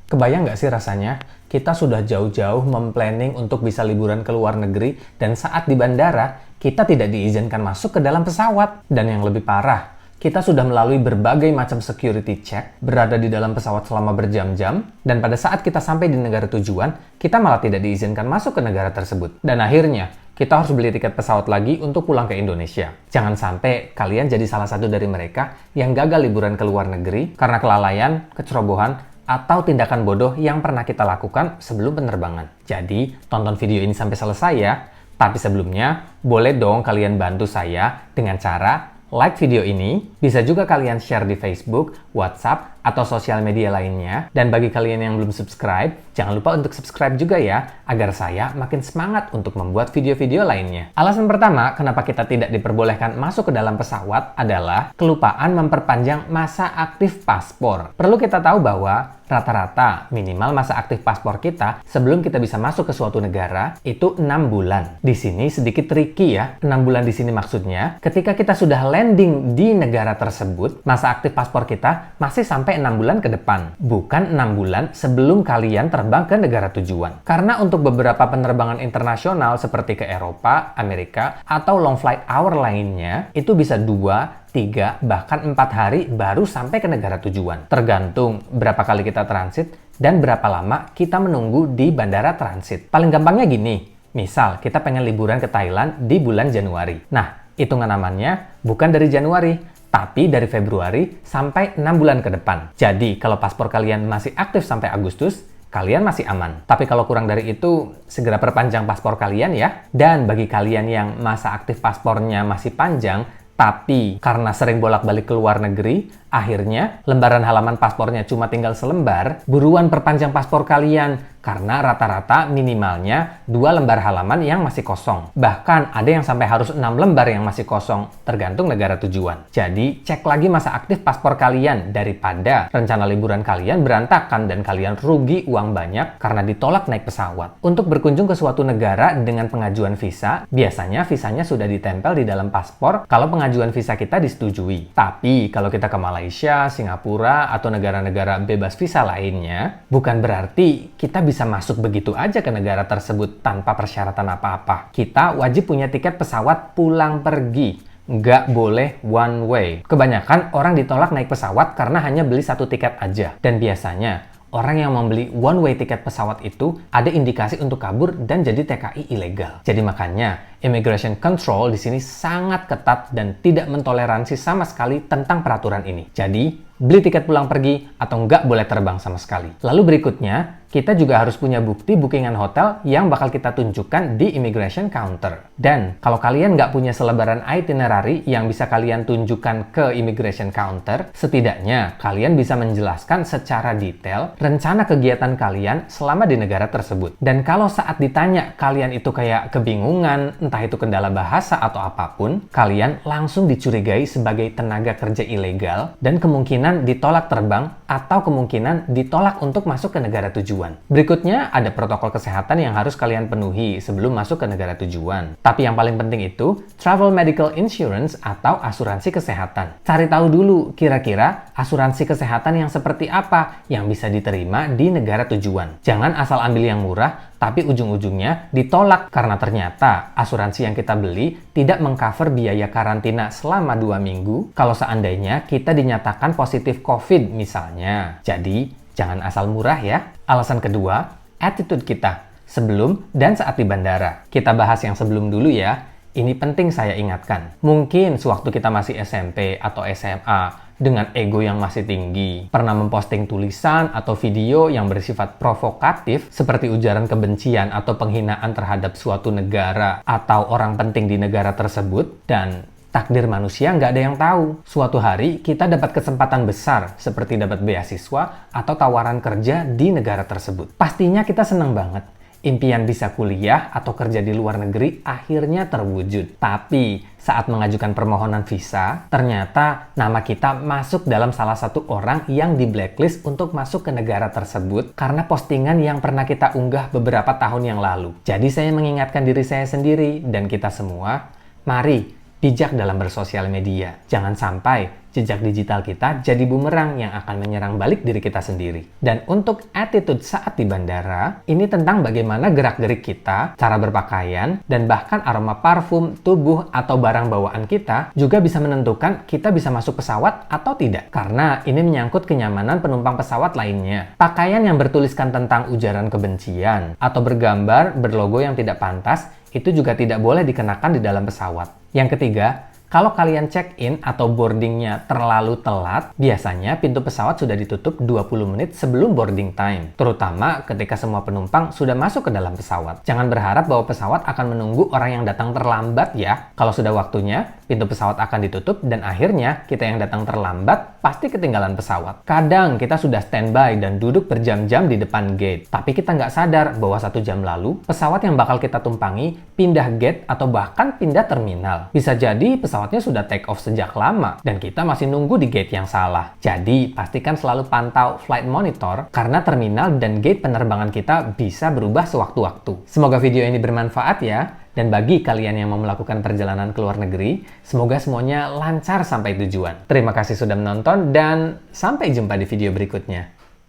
Kebayang nggak sih rasanya? Kita sudah jauh-jauh memplanning untuk bisa liburan ke luar negeri, dan saat di bandara, kita tidak diizinkan masuk ke dalam pesawat. Dan yang lebih parah, kita sudah melalui berbagai macam security check, berada di dalam pesawat selama berjam-jam, dan pada saat kita sampai di negara tujuan, kita malah tidak diizinkan masuk ke negara tersebut. Dan akhirnya, kita harus beli tiket pesawat lagi untuk pulang ke Indonesia. Jangan sampai kalian jadi salah satu dari mereka yang gagal liburan ke luar negeri karena kelalaian, kecerobohan, atau tindakan bodoh yang pernah kita lakukan sebelum penerbangan. Jadi, tonton video ini sampai selesai ya. Tapi sebelumnya, boleh dong kalian bantu saya dengan cara like video ini. Bisa juga kalian share di Facebook, WhatsApp, atau sosial media lainnya. Dan bagi kalian yang belum subscribe, jangan lupa untuk subscribe juga ya, agar saya makin semangat untuk membuat video-video lainnya. Alasan pertama kenapa kita tidak diperbolehkan masuk ke dalam pesawat adalah kelupaan memperpanjang masa aktif paspor. Perlu kita tahu bahwa rata-rata minimal masa aktif paspor kita sebelum kita bisa masuk ke suatu negara itu 6 bulan. Di sini sedikit tricky ya. 6 bulan di sini maksudnya ketika kita sudah landing di negara tersebut, masa aktif paspor kita masih sampai 6 bulan ke depan. Bukan 6 bulan sebelum kalian terbang ke negara tujuan. Karena untuk beberapa penerbangan internasional seperti ke Eropa, Amerika, atau long flight hour lainnya, itu bisa 2, 3, bahkan 4 hari baru sampai ke negara tujuan. Tergantung berapa kali kita transit dan berapa lama kita menunggu di bandara transit. Paling gampangnya gini, misal kita pengen liburan ke Thailand di bulan Januari. Nah, hitungan amannya bukan dari Januari, tapi dari Februari sampai 6 bulan ke depan. Jadi, kalau paspor kalian masih aktif sampai Agustus, kalian masih aman. Tapi kalau kurang dari itu, segera perpanjang paspor kalian ya. Dan bagi kalian yang masa aktif paspornya masih panjang, tapi karena sering bolak-balik ke luar negeri, akhirnya lembaran halaman paspornya cuma tinggal selembar, buruan perpanjang paspor kalian. Karena rata-rata minimalnya 2 lembar halaman yang masih kosong. Bahkan ada yang sampai harus 6 lembar yang masih kosong, tergantung negara tujuan. Jadi, cek lagi masa aktif paspor kalian daripada rencana liburan kalian berantakan dan kalian rugi uang banyak karena ditolak naik pesawat. Untuk berkunjung ke suatu negara dengan pengajuan visa, biasanya visanya sudah ditempel di dalam paspor kalau pengajuan visa kita disetujui. Tapi, kalau kita ke Malaysia, Singapura, atau negara-negara bebas visa lainnya, bukan berarti kita bisa masuk begitu aja ke negara tersebut tanpa persyaratan apa-apa. Kita wajib punya tiket pesawat pulang pergi. Nggak boleh one way. Kebanyakan orang ditolak naik pesawat karena hanya beli 1 tiket aja. Dan biasanya, orang yang membeli one way tiket pesawat itu ada indikasi untuk kabur dan jadi TKI ilegal. Jadi makanya, immigration control di sini sangat ketat dan tidak mentoleransi sama sekali tentang peraturan ini. Jadi, beli tiket pulang pergi atau nggak boleh terbang sama sekali. Lalu berikutnya, kita juga harus punya bukti bookingan hotel yang bakal kita tunjukkan di immigration counter. Dan kalau kalian nggak punya selebaran itinerary yang bisa kalian tunjukkan ke immigration counter, setidaknya kalian bisa menjelaskan secara detail rencana kegiatan kalian selama di negara tersebut. Dan kalau saat ditanya kalian itu kayak kebingungan, entah itu kendala bahasa atau apapun, kalian langsung dicurigai sebagai tenaga kerja ilegal dan kemungkinan ditolak terbang atau kemungkinan ditolak untuk masuk ke negara tujuan. Berikutnya ada protokol kesehatan yang harus kalian penuhi sebelum masuk ke negara tujuan. Tapi yang paling penting itu travel medical insurance atau asuransi kesehatan. Cari tahu dulu kira-kira asuransi kesehatan yang seperti apa yang bisa diterima di negara tujuan. Jangan asal ambil yang murah tapi ujung-ujungnya ditolak karena ternyata asuransi yang kita beli tidak mengcover biaya karantina selama 2 minggu kalau seandainya kita dinyatakan positif COVID misalnya. Jadi, jangan asal murah ya. Alasan kedua, attitude kita sebelum dan saat di bandara. Kita bahas yang sebelum dulu ya. Ini penting saya ingatkan. Mungkin sewaktu kita masih SMP atau SMA, dengan ego yang masih tinggi, pernah memposting tulisan atau video yang bersifat provokatif seperti ujaran kebencian atau penghinaan terhadap suatu negara atau orang penting di negara tersebut, dan takdir manusia nggak ada yang tahu. Suatu hari kita dapat kesempatan besar seperti dapat beasiswa atau tawaran kerja di negara tersebut. Pastinya kita senang banget. Impian bisa kuliah atau kerja di luar negeri akhirnya terwujud. Tapi saat mengajukan permohonan visa, ternyata nama kita masuk dalam salah satu orang yang di blacklist untuk masuk ke negara tersebut karena postingan yang pernah kita unggah beberapa tahun yang lalu. Jadi saya mengingatkan diri saya sendiri dan kita semua, mari bijak dalam bersosial media. Jangan sampai jejak digital kita jadi bumerang yang akan menyerang balik diri kita sendiri. Dan untuk attitude saat di bandara, ini tentang bagaimana gerak-gerik kita, cara berpakaian, dan bahkan aroma parfum, tubuh, atau barang bawaan kita juga bisa menentukan kita bisa masuk pesawat atau tidak. Karena ini menyangkut kenyamanan penumpang pesawat lainnya. Pakaian yang bertuliskan tentang ujaran kebencian atau bergambar berlogo yang tidak pantas itu juga tidak boleh dikenakan di dalam pesawat. Yang ketiga, kalau kalian check-in atau boardingnya terlalu telat, biasanya pintu pesawat sudah ditutup 20 menit sebelum boarding time, terutama ketika semua penumpang sudah masuk ke dalam pesawat. Jangan berharap bahwa pesawat akan menunggu orang yang datang terlambat ya. Kalau sudah waktunya, pintu pesawat akan ditutup dan akhirnya kita yang datang terlambat pasti ketinggalan pesawat. Kadang kita sudah standby dan duduk berjam-jam di depan gate, tapi kita nggak sadar bahwa 1 jam lalu, pesawat yang bakal kita tumpangi pindah gate atau bahkan pindah terminal. Bisa jadi pesawatnya sudah take off sejak lama dan kita masih nunggu di gate yang salah. Jadi, pastikan selalu pantau flight monitor karena terminal dan gate penerbangan kita bisa berubah sewaktu-waktu. Semoga video ini bermanfaat ya. Dan bagi kalian yang mau melakukan perjalanan ke luar negeri, semoga semuanya lancar sampai tujuan. Terima kasih sudah menonton dan sampai jumpa di video berikutnya.